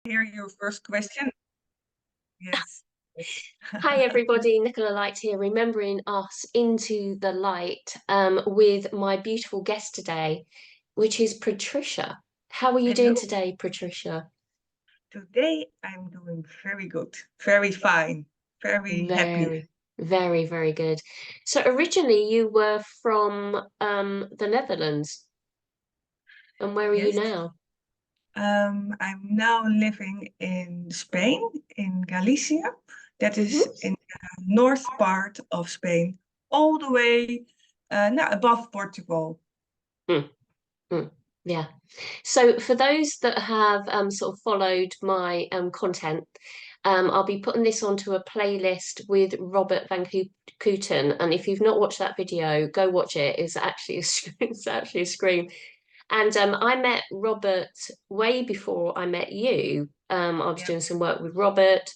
Hear your first question. Yes. Yes. Hi everybody, Nicola Light here, remembering us into the light with my beautiful guest today, which is Patricia. How are you doing Hello. today, Patricia? Today I'm doing very good, very fine, very happy. Very, very, very good. So originally you were from the Netherlands, and where are you Yes. now? I'm now living in Spain, in Galicia. That is Hmm. in the north part of Spain, all the way now above Portugal. Mm, mm, yeah. So for those that have sort of followed my content, I'll be putting this onto a playlist with Robert Van Kooten. And if you've not watched that video, go watch it. It's actually it's actually a scream. And I met Robert way before I met you. I was Yeah. doing some work with Robert,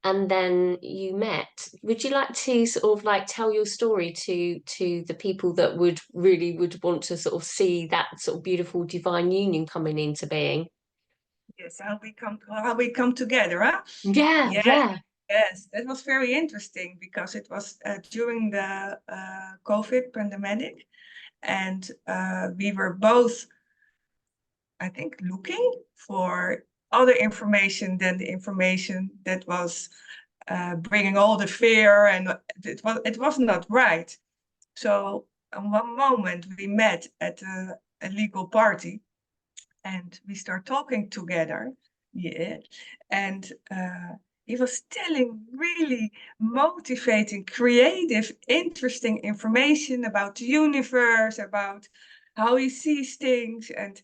and then you met. Would you like to sort of like tell your story to the people that would want to sort of see that sort of beautiful divine union coming into being? Yes, how we come together, huh? Yeah, Yeah, yeah. yes, that was very interesting because it was during the COVID pandemic, and we were both, I think, looking for other information than the information that was bringing all the fear, and it was not right. So, on one moment, we met at a legal party, and we start talking together. Yeah, and he was telling really motivating, creative, interesting information about the universe, about how he sees things, and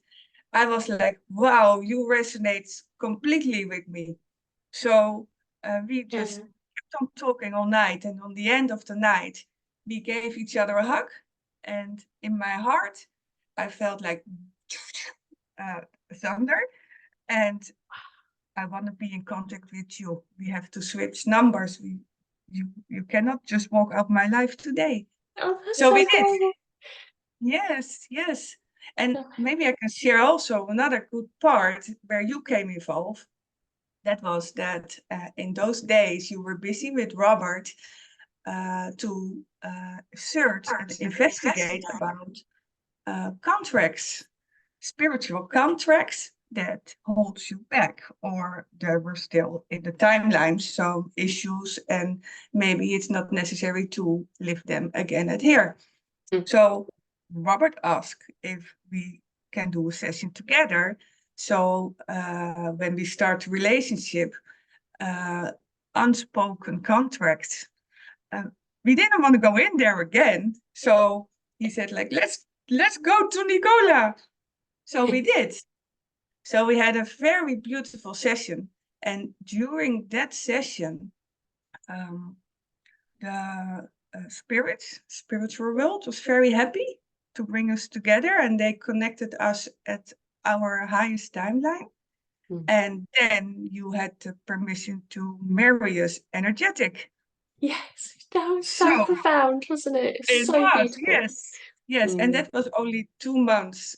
I was like, wow, you resonate completely with me. So we just Yeah. kept on talking all night. And on the end of the night, we gave each other a hug. And in my heart, I felt like uh, thunder. And I want to be in contact with you. We have to switch numbers. You cannot just walk out my life today. Oh, that's So we so did. horrible. Yes, yes. And maybe I can share also another good part where you came involved. That was that in those days you were busy with Robert to search and investigate about contracts, spiritual contracts that holds you back, or there were still in the timeline some issues, and maybe it's not necessary to live them again at here. Mm, So Robert asked if we can do a session together. So when we start a relationship, uh, unspoken contracts, uh, we didn't want to go in there again. So he said, like, let's go to Nicola. So we did. So we had a very beautiful session, and during that session, um, the spiritual world was very happy to bring us together, and they connected us at our highest timeline. mm. And then you had the permission to marry us energetic. Yes, that was so So profound, wasn't it? It's it so was, beautiful. yes, yes. And Mm, that was only 2 months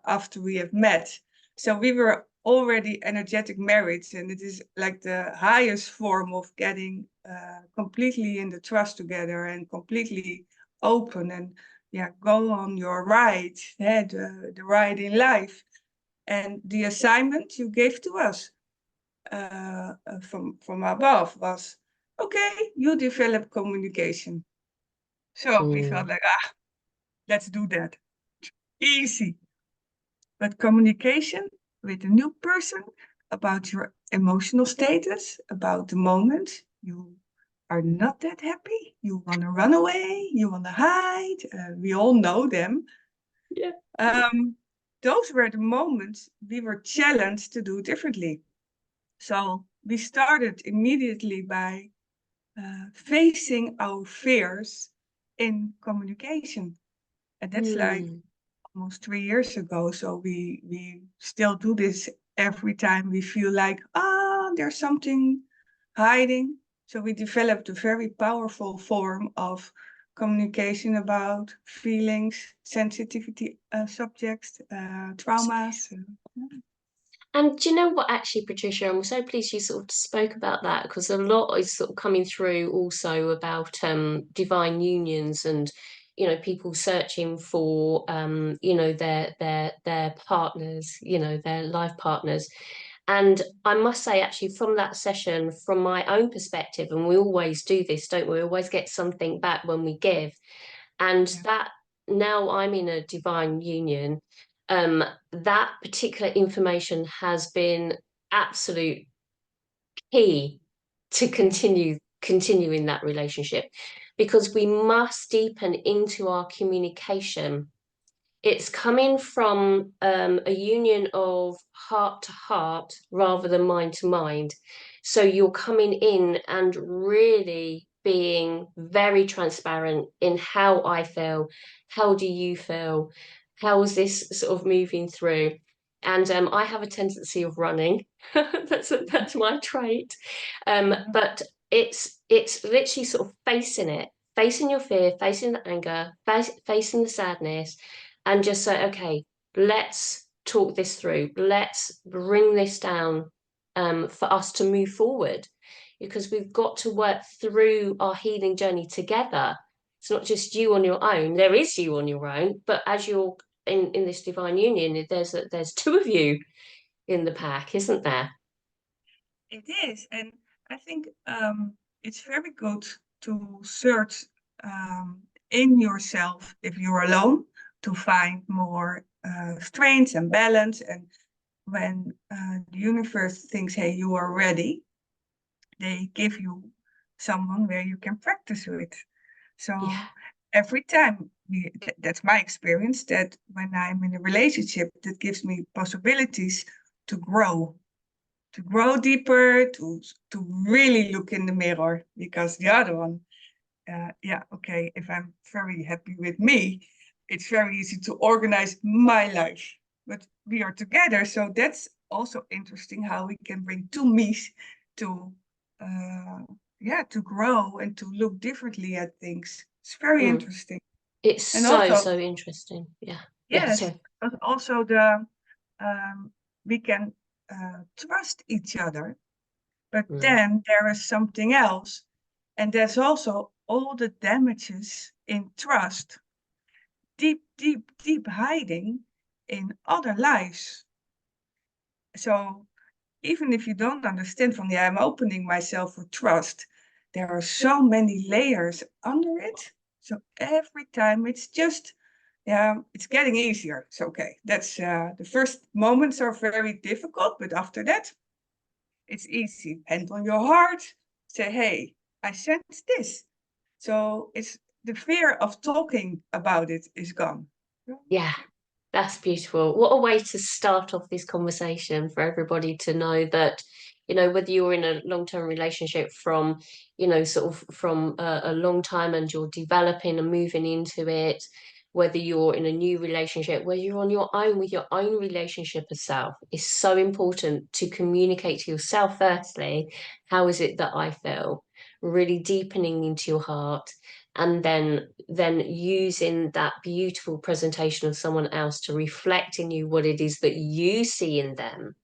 after we have met. So we were already energetic married, and it is like the highest form of getting completely in the trust together and completely open, and yeah, go on your ride, the ride in life. And the assignment you gave to us from above was, okay, you develop communication. So we felt mm, like, let's do that. Easy. But communication with a new person about your emotional status, about the moment you are not that happy, you want to run away, you want to hide. We all know them. yeah. Um, those were the moments we were challenged to do differently. So we started immediately by facing our fears in communication. And that's like Mm, almost 3 years ago. So we still do this every time we feel like, there's something hiding. So we developed a very powerful form of communication about feelings, sensitivity subjects, traumas. And do you know what, actually, Patricia, I'm so pleased you sort of spoke about that, because a lot is sort of coming through also about divine unions and, people searching for their partners, their life partners. And I must say, actually, from that session, from my own perspective, and we always do this, don't we? We always get something back when we give. And Yeah. that, now I'm in a divine union, that particular information has been absolute key to Yeah. continuing that relationship, because we must deepen into our communication. It's coming from a union of heart to heart rather than mind to mind. So you're coming in and really being very transparent in how I feel, how do you feel, how is this sort of moving through. And I have a tendency of running. That's my trait. Uh-huh. But it's literally sort of facing it, facing your fear, facing the anger, facing the sadness, and just say, okay, let's talk this through. Let's bring this down for us to move forward, because we've got to work through our healing journey together. It's not just you on your own. There is you on your own, but as you're in this divine union, there's two of you in the pack, isn't there? It is, and I think it's very good to search in yourself if you're alone to find more strength and balance. And when the universe thinks, hey, you are ready, they give you someone where you can practice with. So Yeah, every time that's my experience, that when I'm in a relationship, that gives me possibilities to grow, deeper, to really look in the mirror, because the other one, yeah, okay, if I'm very happy with me, it's very easy to organize my life. But we are together, so that's also interesting how we can bring two me's to, uh, yeah, to grow and to look differently at things. It's very mm. interesting. It's And so also, so interesting. Yeah, yeah. yes, So, but also the we can trust each other. But mm, then there is something else, and there's also all the damages in trust, deep, deep, deep hiding in other lives. So even if you don't understand from, yeah, I'm opening myself for trust, there are so many layers under it. So every time it's just, yeah, it's getting easier. It's okay. That's the first moments are very difficult, but after that, it's easy. Hand on your heart, say, hey, I sense this. So it's the fear of talking about it is gone. yeah. That's beautiful. What a way to start off this conversation, for everybody to know that, whether you're in a long-term relationship from, sort of from a long time and you're developing and moving into it, whether you're in a new relationship, whether you're on your own with your own relationship of self, it's so important to communicate to yourself firstly, how is it that I feel? Really deepening into your heart, and then using that beautiful presentation of someone else to reflect in you what it is that you see in them.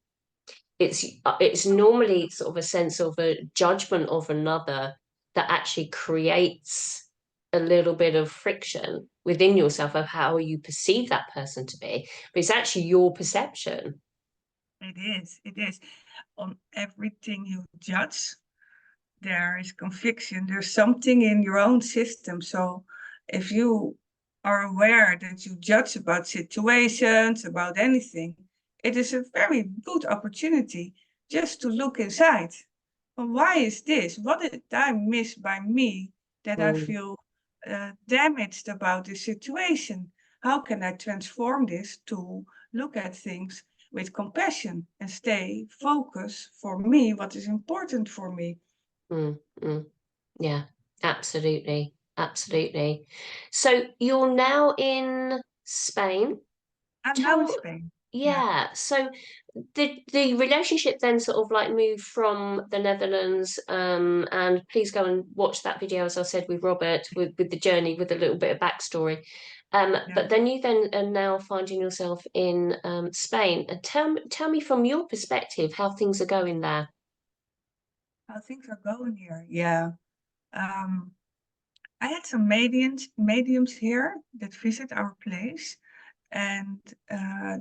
It's normally sort of a sense of a judgment of another that actually creates a little bit of friction within yourself of how you perceive that person to be, but it's actually your perception. It is. It is. On everything you judge, there is conviction. There's something in your own system. So if you are aware that you judge about situations, about anything, it is a very good opportunity just to look inside. Well, why is this? What did I miss by me that I Mm, feel damaged about this situation? How can I transform this to look at things with compassion and stay focused for me, what is important for me? mm, mm. Yeah, absolutely, absolutely. So you're now in Spain. I'm now in Tell, Spain. Yeah. yeah. So the relationship then sort of like moved from the Netherlands, and please go and watch that video, as I said, with Robert, with the journey, with a little bit of backstory. But then you then are now finding yourself in Spain. And tell me from your perspective how things are going there. How things are going here. Yeah. I had some mediums here that visit our place, and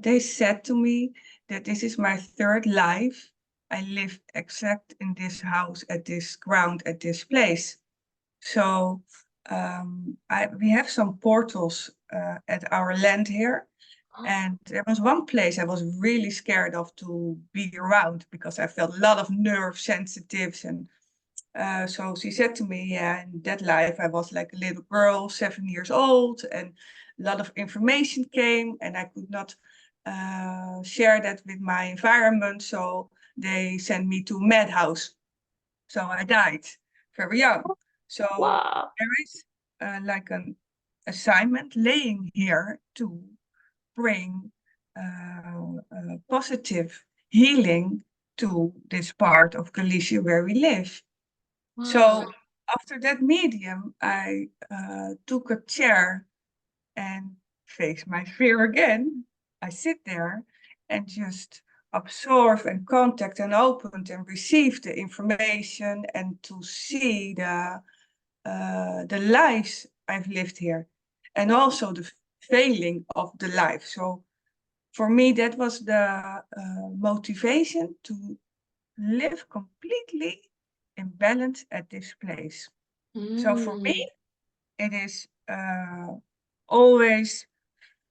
they said to me that this is my third life. I live exact in this house, at this ground, at this place. So we have some portals at our land here. And there was one place I was really scared of to be around because I felt a lot of nerve sensitives. And so she said to me, yeah, in that life I was like a little girl, 7 years old, and a lot of information came, and I could not share that with my environment. So they sent me to madhouse. So I died very young. So Wow. there is like an assignment laying here to bring positive healing to this part of Galicia where we live. Wow. So after that medium, I took a chair and faced my fear again. I sit there and just absorb and contact and open and receive the information and to see the lives I've lived here and also the failing of the life. So for me, that was the motivation to live completely in balance at this place. So for me, Mm. it is always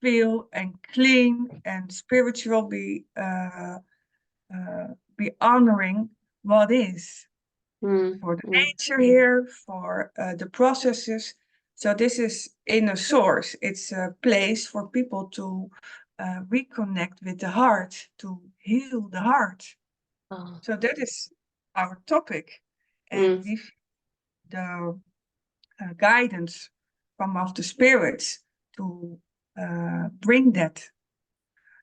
feel and clean and spiritual, be honoring what is Mm. for the Mm. nature here, for the processes. So this is inner source. It's a place for people to reconnect with the heart, to heal the heart. Oh. So that is our topic. And Mm. with the guidance from of the spirits to bring that.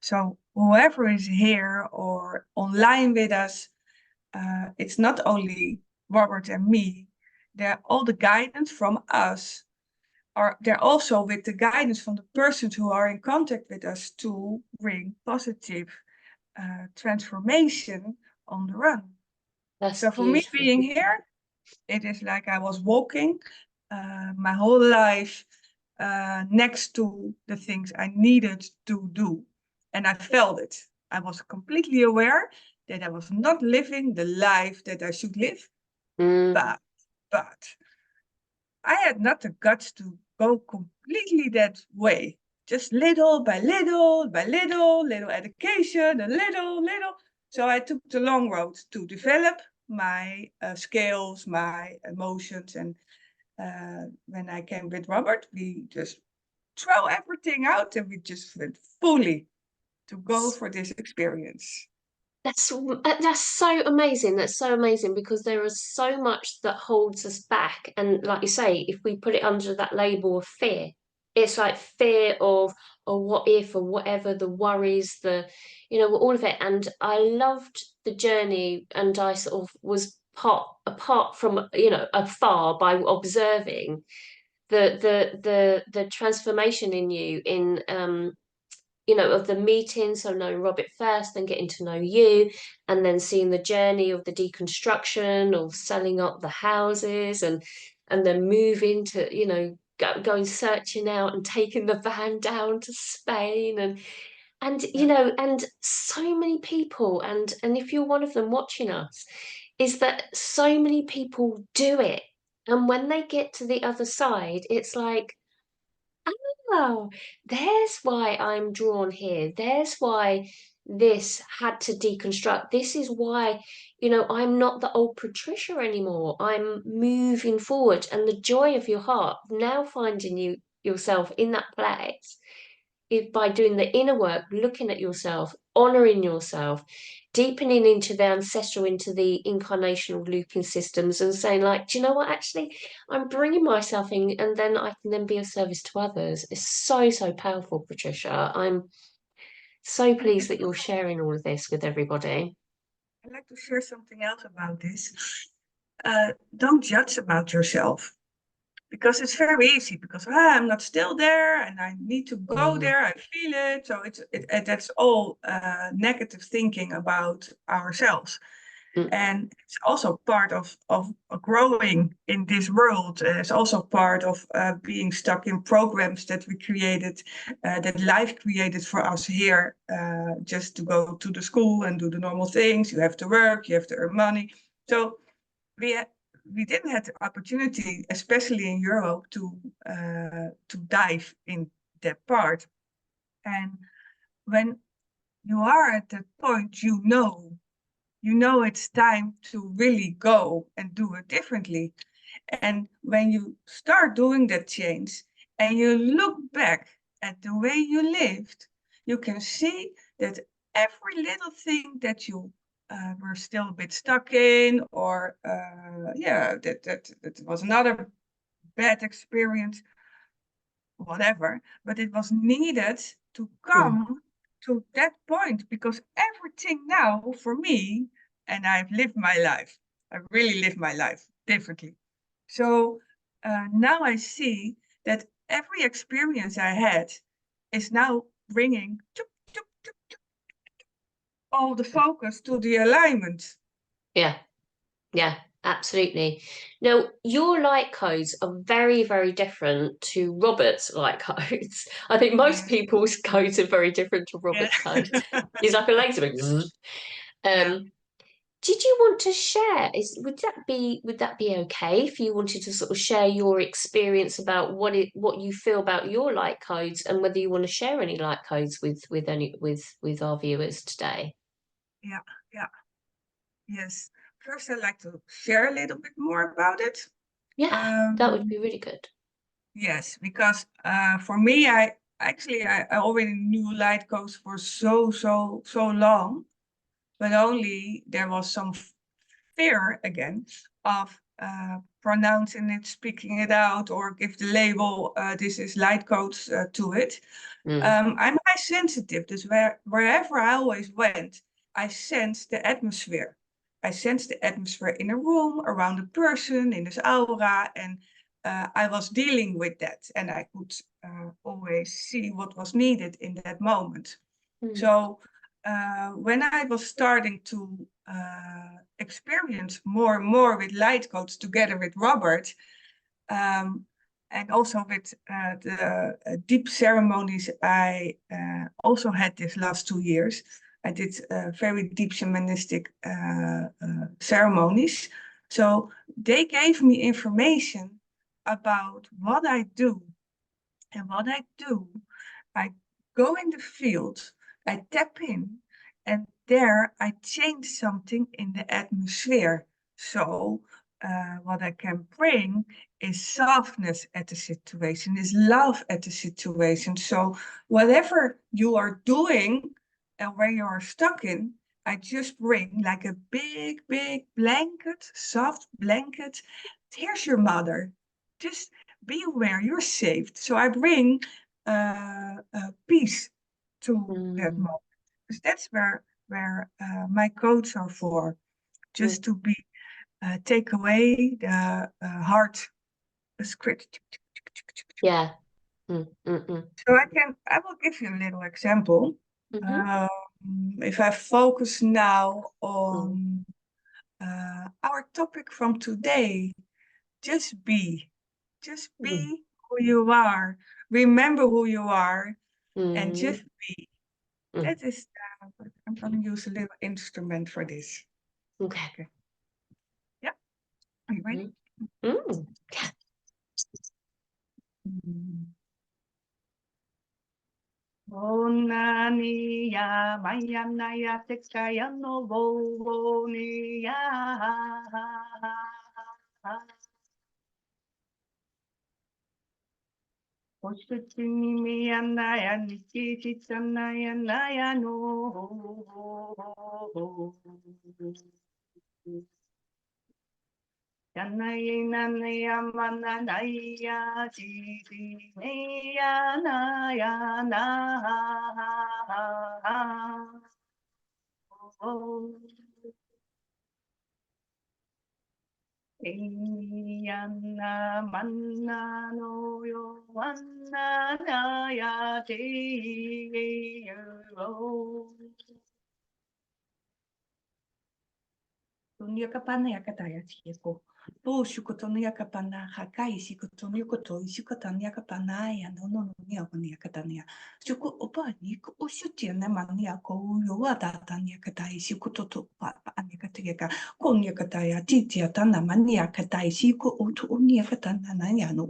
So whoever is here or online with us, it's not only Robert and me. They're all the guidance from us. Are they're also with the guidance from the persons who are in contact with us to bring positive transformation on the run. That's So for me beautiful. being here, it is like I was walking my whole life next to the things I needed to do. And I felt it. I was completely aware that I was not living the life that I should live. Mm. But I had not the guts to go completely that way. Just little by little by little, little education, a little. So I took the long road to develop my skills, my emotions. And when I came with Robert, we just throw everything out and we just went fully to go for this experience. That's so amazing. That's so amazing because there is so much that holds us back. And like you say, if we put it under that label of fear, it's like fear of or what if or whatever, the worries, all of it. And I loved the journey and I sort of was apart from, afar by observing the transformation in you in of the meeting. So knowing Robert first, then getting to know you, and then seeing the journey of the deconstruction of selling up the houses and then moving to, going searching out and taking the van down to Spain and Yeah, and so many people and if you're one of them watching us, is that so many people do it. And when they get to the other side, it's like, oh, there's why I'm drawn here. There's why this had to deconstruct. This is why, I'm not the old Patricia anymore. I'm moving forward. And the joy of your heart, now finding yourself in that place, is by doing the inner work, looking at yourself, honoring yourself, deepening into the ancestral, into the incarnational looping systems, and saying, like, do you know what? Actually, I'm bringing myself in, and then I can then be of service to others. It's so, so powerful, Patricia. I'm so pleased it's that you're sharing all of this with everybody. I'd like to share something else about this. Don't judge about yourself. because it's very easy, because I'm not still there and I need to go there, I feel it. So that's all negative thinking about ourselves. And it's also part of growing in this world. It's also part of being stuck in programs that we created, that life created for us here, just to go to the school and do the normal things. You have to work, you have to earn money. So we didn't have the opportunity, especially in Europe, to dive in that part. And when you are at that point, you know it's time to really go and do it differently. And when you start doing that change and you look back at the way you lived, you can see that every little thing that you were still a bit stuck in, or that was another bad experience, whatever, but it was needed to come to that point, because everything now for me, and I've lived my life, I really lived my life differently. So now I see that every experience I had is now bringing all the focus to the alignment. Yeah, absolutely. Now, your light codes are very, very different to Robert's light codes. I think most people's codes are very different to Robert's codes. He's like a laser. Did you want to share? Would that be okay if you wanted to sort of share your experience about what you feel about your light codes, and whether you want to share any light codes with our viewers today? Yeah, yeah. Yes. First, I'd like to share a little bit more about it. Yeah, that would be really good. Yes, because for me, I already knew light codes for so long, but only there was some fear again of pronouncing it, speaking it out, or give the label, this is light codes to it. I'm high sensitive, dus wherever I always went, I sensed the atmosphere. I sensed the atmosphere in a room, around a person, in his aura, and I was dealing with that, and I could always see what was needed in that moment. So when I was starting to experience more and more with light codes together with Robert, and also with the deep ceremonies I also had this last 2 years. I did very deep shamanistic ceremonies. So they gave me information about what I do. And what I do, I go in the field, I tap in, and there I change something in the atmosphere. So what I can bring is softness at the situation, is love at the situation. So whatever you are doing and where you are stuck in, I just bring like a big blanket, soft blanket. Here's your mother. Just be aware, you're saved. So I bring peace to that moment. Because that's where my codes are for, just to be take away the heart script. Yeah. So I will give you a little example. If I focus now on our topic from today, just be who you are. Remember who you are, and just be. That is, I'm going to use a little instrument for this. Okay. Yeah. Are you ready? Onania mayanaya tekaya no vonia. Oshutini miyanaya nikichitanaya naya no. Yanaya nanaya mananaya jiti meya naya na. Yana manna no yo wanna na ya te yo. Tonia kapana ya kataya tieko. Po shukotonia kapana hakai shikotonia koto shukotania kapana ya no nia mania katania. Shuko opa ni ko ushutia na mania ko yo wada tania katai shikototo pa ania katega konia kataya titia tana mania katai shiko oto unia katana na ya no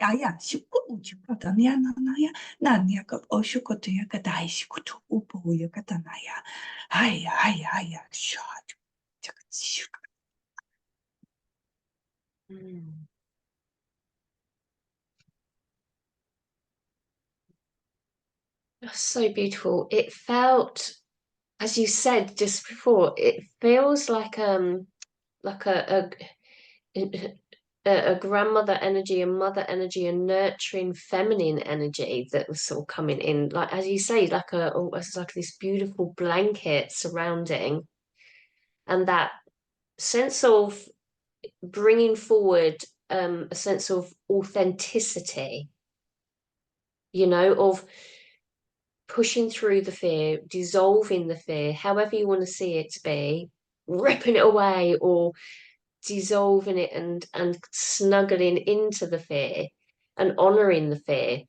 ya shuko uchukotania na ya nania ka oshukotia katai shikoto upo ya katana ya. Haya, shot. That's so beautiful. It felt, as you said just before, it feels like a grandmother energy, a mother energy, a nurturing feminine energy that was sort of coming in, like as you say, like almost like this beautiful blanket surrounding, and that sense of bringing forward a sense of authenticity, of pushing through the fear, dissolving the fear, however you want to see it to be, ripping it away or dissolving it and snuggling into the fear and honoring the fear.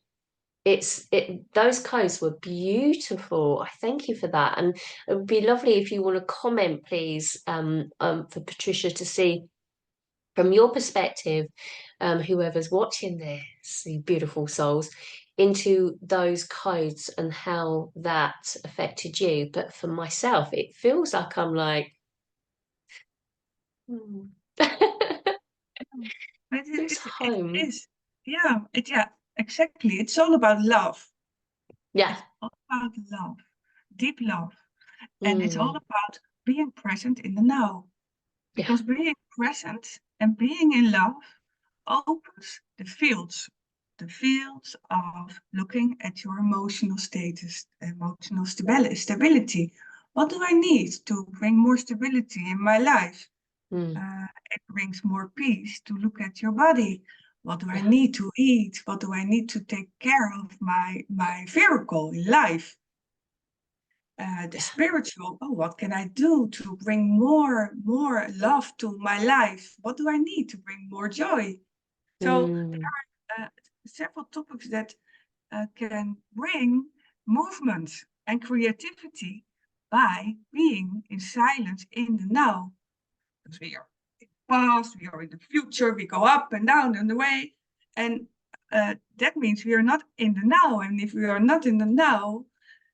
Those codes were beautiful. I thank you for that. And it would be lovely if you want to comment, please, for Patricia to see from your perspective, whoever's watching this, you beautiful souls, into those codes and how that affected you. But for myself, it feels like I'm like, But it's it home. is, yeah, exactly. It's all about love. Yeah. It's all about love, deep love. And it's all Mm, about being present in the now. yeah. Because being present and being in love opens the fields of looking at your emotional status, emotional stability. What do I need to bring more stability in my life? Mm, It brings more peace to look at your body. What do I yeah. need to eat? What do I need to take care of my vehicle in life? The Yeah. spiritual, what can I do to bring more love to my life? What do I need to bring more joy? So Mm, there are several topics that can bring movement and creativity by being in silence in the now. Because we are in the past, we are in the future, we go up and down and away. And that means we are not in the now. And if we are not in the now,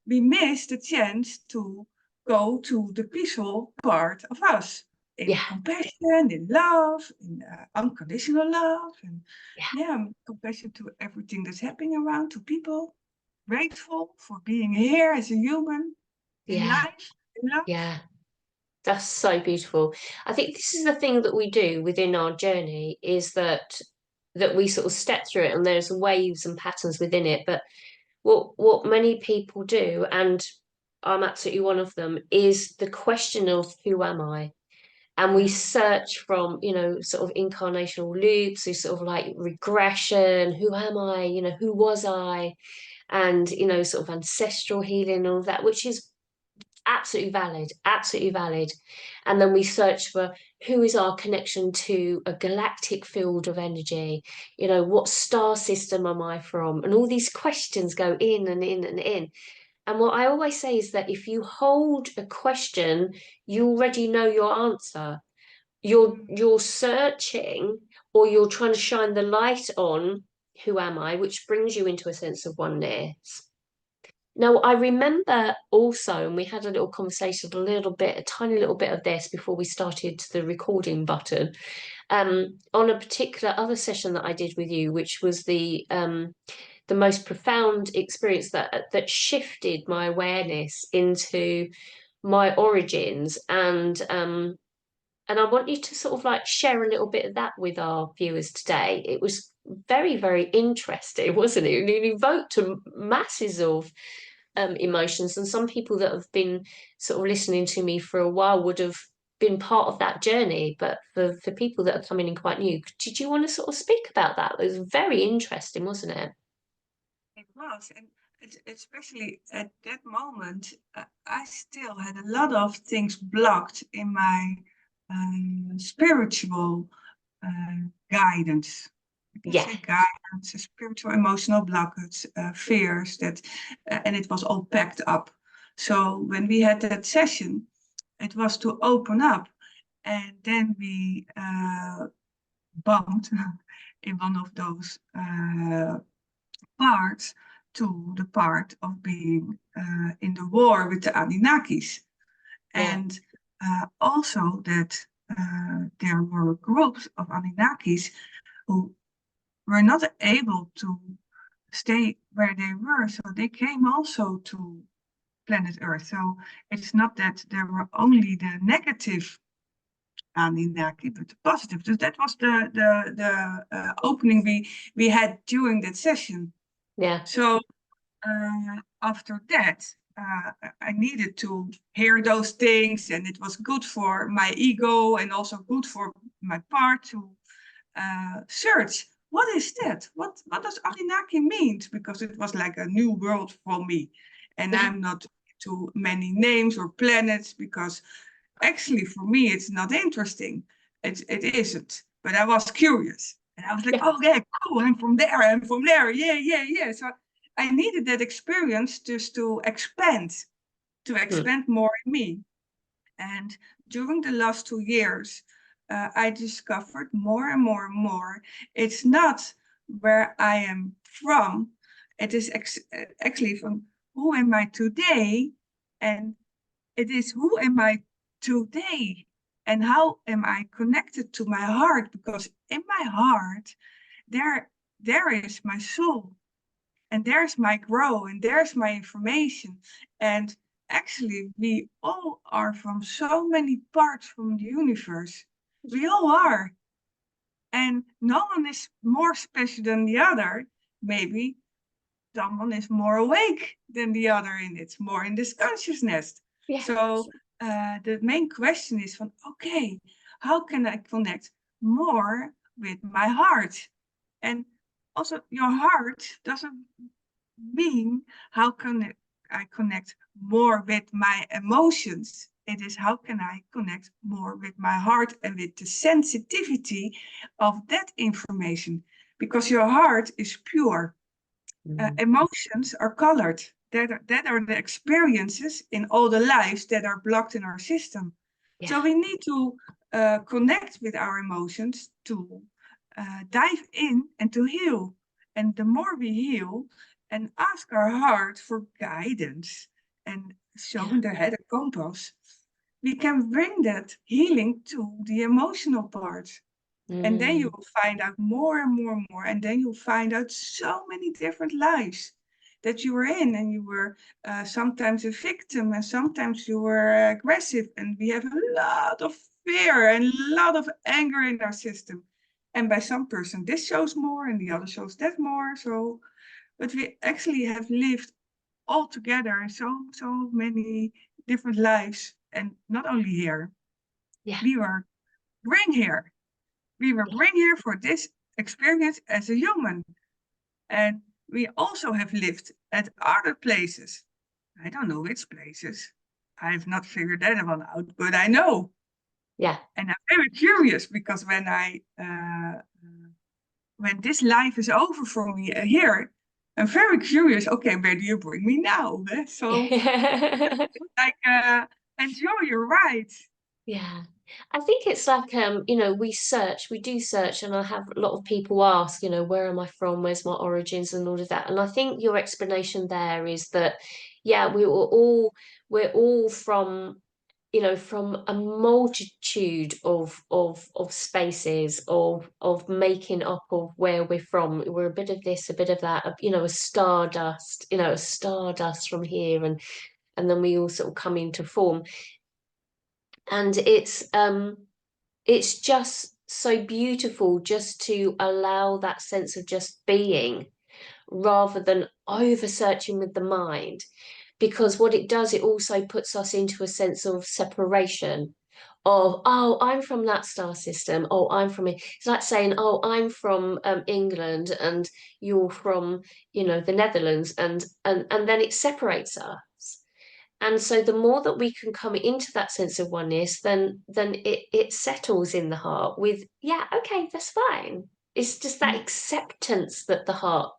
we miss the chance to go to the peaceful part of us in yeah. compassion, in love, in unconditional love, and Yeah. compassion to everything that's happening around, to people, grateful for being here as a human in Yeah. life, in love. Yeah. That's so beautiful. I think this is the thing that we do within our journey is that we sort of step through it and there's waves and patterns within it. But what many people do, and I'm absolutely one of them, is the question of who am I? And we Yeah. search from, sort of incarnational loops, so sort of like regression, who am I? Who was I? And, sort of ancestral healing and all of that, which is absolutely valid, absolutely valid. And then we search for who is our connection to a galactic field of energy, what star system am I from? And all these questions go in and in and in. And what I always say is that if you hold a question, you already know your answer. You're searching, or you're trying to shine the light on who am I, which brings you into a sense of oneness. Now, I remember also, and we had a little conversation, a tiny little bit of this before we started the recording button, on a particular other session that I did with you, which was the most profound experience that shifted my awareness into my origins, and I want you to sort of like share a little bit of that with our viewers today. It was very, very interesting, wasn't it? It evoked masses of emotions, and some people that have been sort of listening to me for a while would have been part of that journey, but for people that are coming in quite new, did you want to sort of speak about that? It was very interesting, wasn't it? It was, and especially at that moment, I still had a lot of things blocked in my spiritual guidance. I can Yeah, say guidance, spiritual, emotional blockage, fears that, and it was all packed up. So when we had that session, it was to open up, and then we bumped in one of those parts to the part of being in the war with the Anunnakis. yeah, And also that there were groups of Anunnakis who were not able to stay where they were. So they came also to planet Earth. So it's not that there were only the negative Anunnaki, but the positive. So that was the opening we had during that session. yeah, So after that, I needed to hear those things, and it was good for my ego and also good for my part to search. What is that? What does Anunnaki mean? Because it was like a new world for me, and yeah, I'm not too many names or planets because actually for me it's not interesting. It isn't. But I was curious, and I was like, yeah, oh yeah, cool. I'm from there. I'm from there. Yeah, yeah, yeah. So I needed that experience just to mm, expand more in me. And during the last 2 years, I discovered more and more and more. It's not where I am from. It is actually from who am I today, and it is who am I today, and how am I connected to my heart? Because in my heart, there there is my soul, and there's my grow, and there's my information. And actually we all are from so many parts from the universe. We all are, and no one is more special than the other. Maybe someone is more awake than the other, and it's more in this consciousness. yeah, So the main question is from, okay, how can I connect more with my heart? And also your heart doesn't mean how can I connect more with my emotions. It is how can I connect more with my heart and with the sensitivity of that information, because your heart is pure. mm, Emotions are colored. That are the experiences in all the lives that are blocked in our system. yeah, So we need to connect with our emotions to dive in and to heal. And the more we heal and ask our heart for guidance and yeah, showing the head a compass, we can bring that healing to the emotional part. And then you mm, will find out more and more and more. And then you'll find out so many different lives that you were in. And you were sometimes a victim, and sometimes you were aggressive. And we have a lot of fear and a lot of anger in our system. And by some person, this shows more, and the other shows that more. So, but we actually have lived all together in so many different lives. And not only here, yeah, we were bring here we were yeah, bring here for this experience as a human. And we also have lived at other places. I don't know which places. I've not figured that one out, but I know. yeah. And I'm very curious because when this life is over for me here, I'm very curious. Okay, where do you bring me now? So, like, enjoy your ride. Yeah. I think it's like we do search, and I have a lot of people ask, where am I from, where's my origins and all of that. And I think your explanation there is that yeah, we're all from a multitude of spaces of making up of where we're from. We're a bit of this, a bit of that, a stardust from here, and then we all sort of come into form. And it's just so beautiful just to allow that sense of just being rather than over searching with the mind, because what it does, it also puts us into a sense of separation of, oh, I'm from that star system. Oh, I'm from it. It's like saying, oh, I'm from England and you're from, the Netherlands, and then it separates us. And so the more that we can come into that sense of oneness, then it settles in the heart with, yeah, okay, that's fine. It's just that acceptance that the heart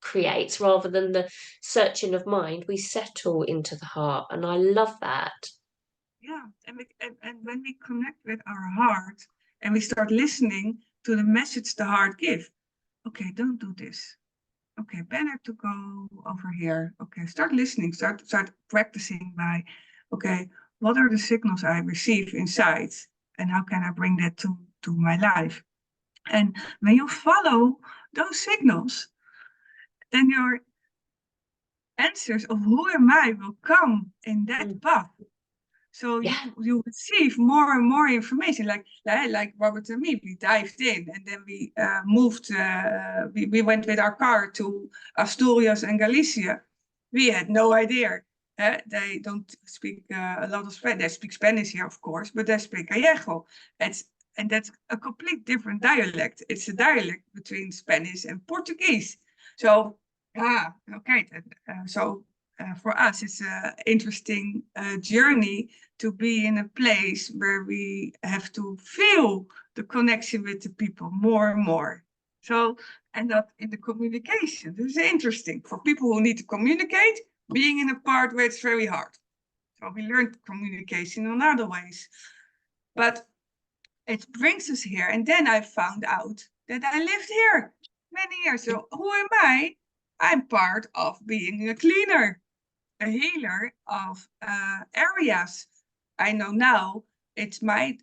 creates rather than the searching of mind. We settle into the heart. And I love that. Yeah, and when we connect with our heart and we start listening to the message the heart gives, okay, don't do this. Okay, better to go over here. Okay, start listening, start practicing by, okay, what are the signals I receive inside and how can I bring that to my life? And when you follow those signals, then your answers of who am I will come in that Mm. path. So Yeah. you receive more and more information, like Robert and me. We dived in, and then we moved. We went with our car to Asturias and Galicia. We had no idea. They don't speak a lot of Spanish. They speak Spanish here, of course, but they speak Gallego. And that's a complete different dialect. It's a dialect between Spanish and Portuguese. So okay. For us, it's an interesting journey to be in a place where we have to feel the connection with the people more and more. So, and that in the communication, this is interesting. For people who need to communicate, being in a part where it's very hard. So we learned communication in other ways. But it brings us here. And then I found out that I lived here many years. So who am I? I'm part of being a cleaner, a healer of areas. I know now it's my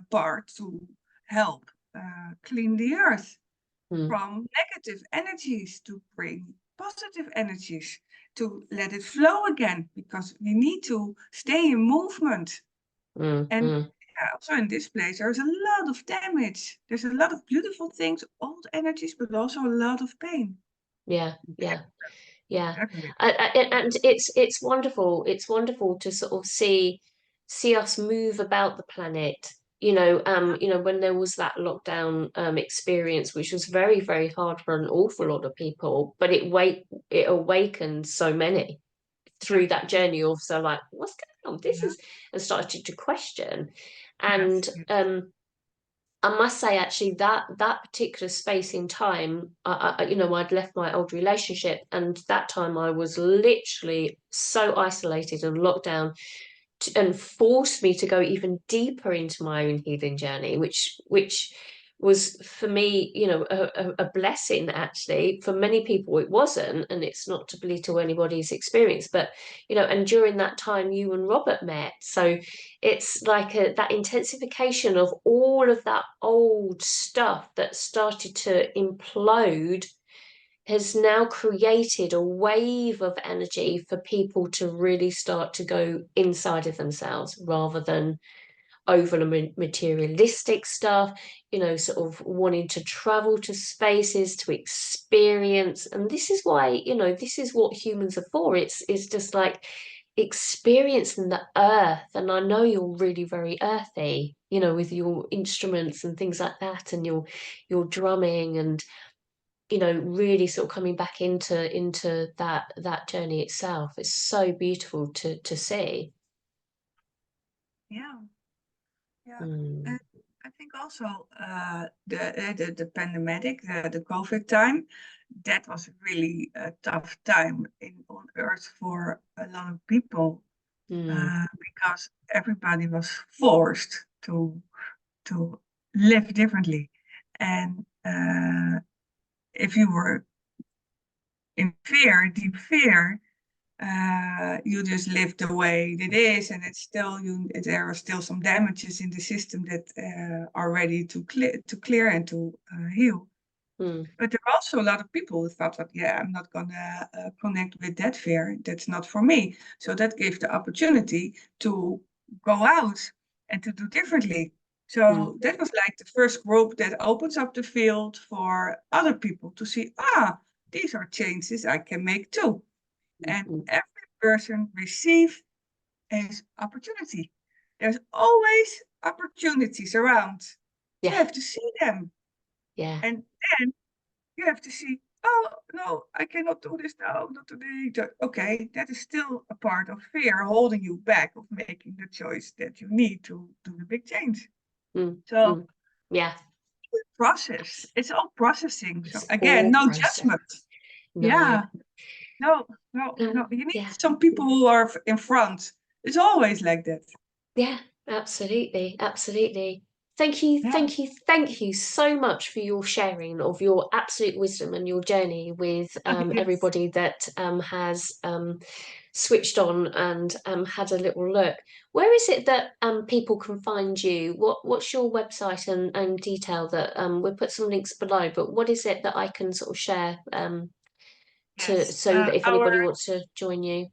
part to help clean the earth Mm, from negative energies to bring positive energies, to let it flow again, because we need to stay in movement. mm, And mm. also in this place, there's a lot of damage. There's a lot of beautiful things, old energies, but also a lot of pain. Yeah, yeah. Yeah, Exactly. and it's wonderful. It's wonderful to sort of see us move about the planet. When there was that lockdown experience, which was very, very hard for an awful lot of people, but it awakened so many Yeah. through that journey of, so like, what's going on? This Yeah. is, and started to question. Yes. And Yes. I must say, actually, that particular space in time, I'd left my old relationship, and that time I was literally so isolated and locked down, and forced me to go even deeper into my own healing journey, which was for me, a blessing. Actually, for many people it wasn't, and it's not to belittle anybody's experience, but and during that time you and Robert met, so it's like that intensification of all of that old stuff that started to implode has now created a wave of energy for people to really start to go inside of themselves rather than over materialistic stuff, sort of wanting to travel to spaces to experience. And this is why, this is what humans are for. It's just like experiencing the earth. And I know you're really very earthy, with your instruments and things like that, and your drumming, and really sort of coming back into that journey itself. It's so beautiful to see. Yeah. Yeah. Mm, And I think also the pandemic, the COVID time, that was really a tough time on Earth for a lot of people, mm, because everybody was forced to live differently. And if you were in fear, deep fear, you just live the way it is, and it's still there are still some damages in the system that are ready to clear and to heal. mm, But there are also a lot of people who thought that, yeah, I'm not gonna connect with that fear. That's not for me. So that gave the opportunity to go out and to do differently. mm, So that was like the first group that opens up the field for other people to see, these are changes I can make too. And mm, every person receives an opportunity. There's always opportunities around. You Yeah. have to see them. Yeah. And then you have to see, oh, no, I cannot do this now, not today. Okay, that is still a part of fear holding you back of making the choice that you need to do the big change. Mm, So mm. Yeah. process, it's all processing. So It's again, all no process. judgment. No. Yeah, no, no, no. You need Yeah. some people who are in front. It's always like that. Yeah, absolutely, absolutely. Thank you, Yeah, thank you, thank you so much for your sharing of your absolute wisdom and your journey with yes. everybody that has switched on and had a little look. Where is it that people can find you? What's your website and detail that we'll put some links below, but what is it that I can sort of share to Yes. so that if Our anybody wants to join you?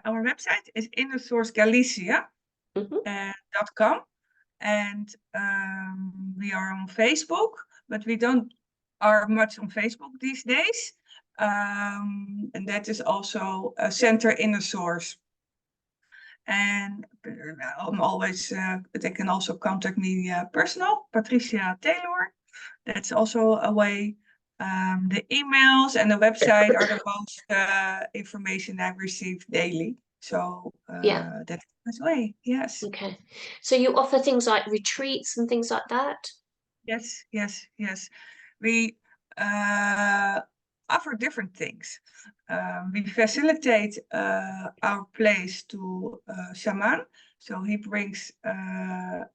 our website is innersourcegalicia.com. Hmm. And we are on Facebook, but we don't are much on Facebook these days. And that is also a center inner source. And I'm always, they can also contact me personal, Patricia Taylor. That's also a way. The emails and the website are the most information I receive daily. So Yeah. that's the way. Yes. Okay. So you offer things like retreats and things like that? Yes, yes, yes. We uh, offer different things. We facilitate our place to shaman. So he brings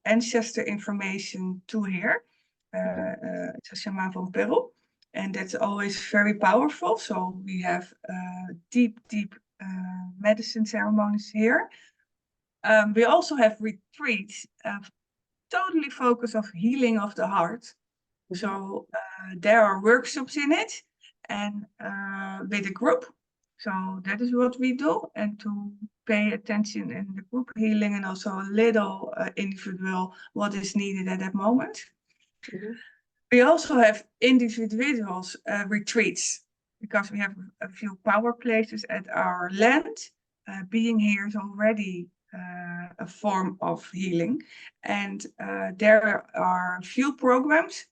ancestor information to here. Mhm. It's a shaman from Peru. And that's always very powerful. So we have deep, deep medicine ceremonies here. We also have retreats, totally focus of healing of the heart. Mhm. So there are workshops in it and with a group. So that is what we do, and to pay attention in the group healing and also a little individual what is needed at that moment. Mhm. We also have individuals retreats because we have a few power places at our land. Being here is already a form of healing, and there are a few programs.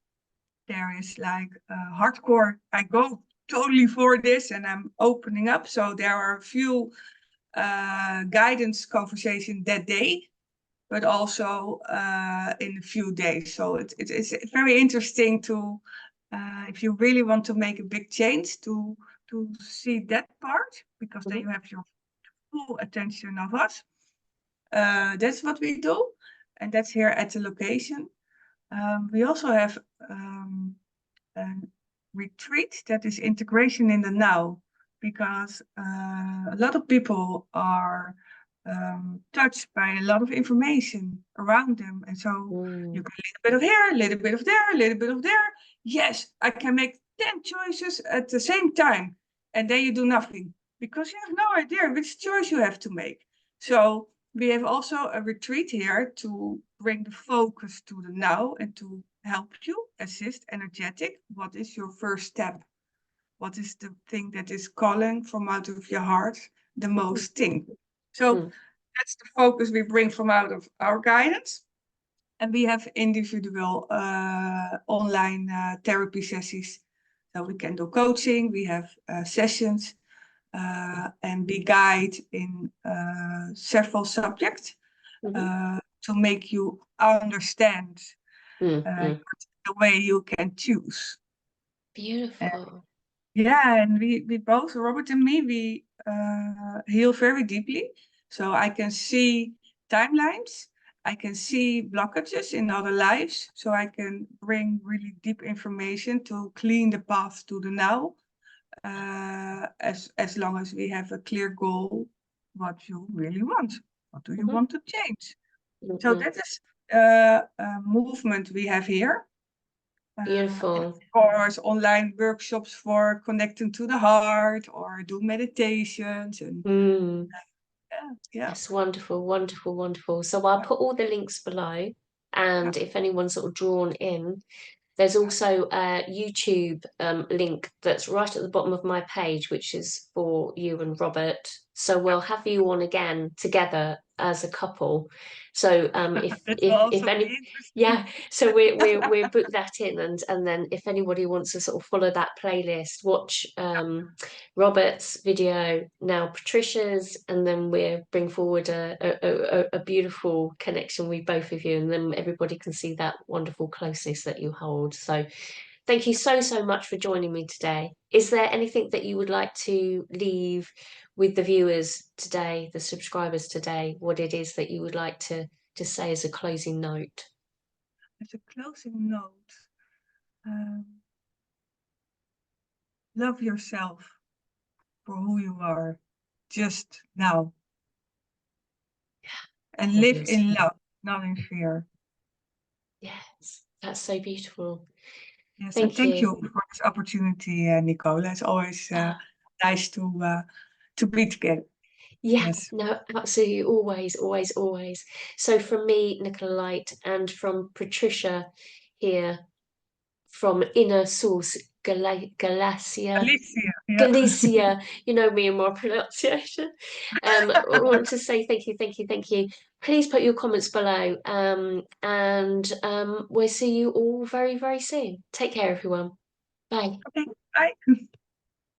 There is like hardcore. I go totally for this, and I'm opening up. So there are a few guidance conversation that day, but also in a few days. So it's very interesting to, if you really want to make a big change, to see that part, because then Mhm. you have your full attention of us. That's what we do, and that's here at the location. We also have a retreat that is integration in the now, because a lot of people are touched by a lot of information around them. And so you Mm. can a little bit of here, a little bit of there, a little bit of there. Yes, I can make 10 choices at the same time. And then you do nothing because you have no idea which choice you have to make. So we have also a retreat here to bring the focus to the now and to help you assist energetic. What is your first step? What is the thing that is calling from out of your heart the most thing? So Mm. that's the focus we bring from out of our guidance. And we have individual online therapy sessions. So we can do coaching, we have sessions, and we guide in several subjects Mhm. to make you understand Mm. Mm. the way you can choose. Beautiful. Yeah, and we both, Robert and me, we heal very deeply. So I can see timelines, I can see blockages in other lives, so I can bring really deep information to clean the path to the now. As long as we have a clear goal, what you really want, what do you Mhm. want to change? So Mhm. that is a movement we have here. And of Beautiful. course, online workshops for connecting to the heart or do meditations and Mm. yeah, yeah, Yes, wonderful, wonderful, wonderful. So I'll put all the links below, yeah, and if anyone's sort of drawn in, there's also a YouTube link that's right at the bottom of my page, which is for you and Robert. So we'll have you on again together as a couple. So That will if also be any, interesting. yeah, so we're book that in, and then if anybody wants to sort of follow that playlist, watch Robert's video, now Patricia's, and then we'll bring forward a beautiful connection with both of you, and then everybody can see that wonderful closeness that you hold. So thank you so much for joining me today. Is there anything that you would like to leave with the viewers today, the subscribers today, what it is that you would like to say as a closing note? As a closing note, love yourself for who you are just now. And Love live yours. in love, not in fear. Yes, that's so beautiful. Yes, and Thank thank you. you for this opportunity, Nicola. It's always nice to be together. Yeah, Yes. no, absolutely, always. So from me, Nicola Light, and from Patricia here, from Inner Source Galacia. Alicia, yeah. Galicia, you know me and my pronunciation. I want to say thank you. Please put your comments below, and we'll see you all very soon. Take care, everyone. Bye. Okay, bye.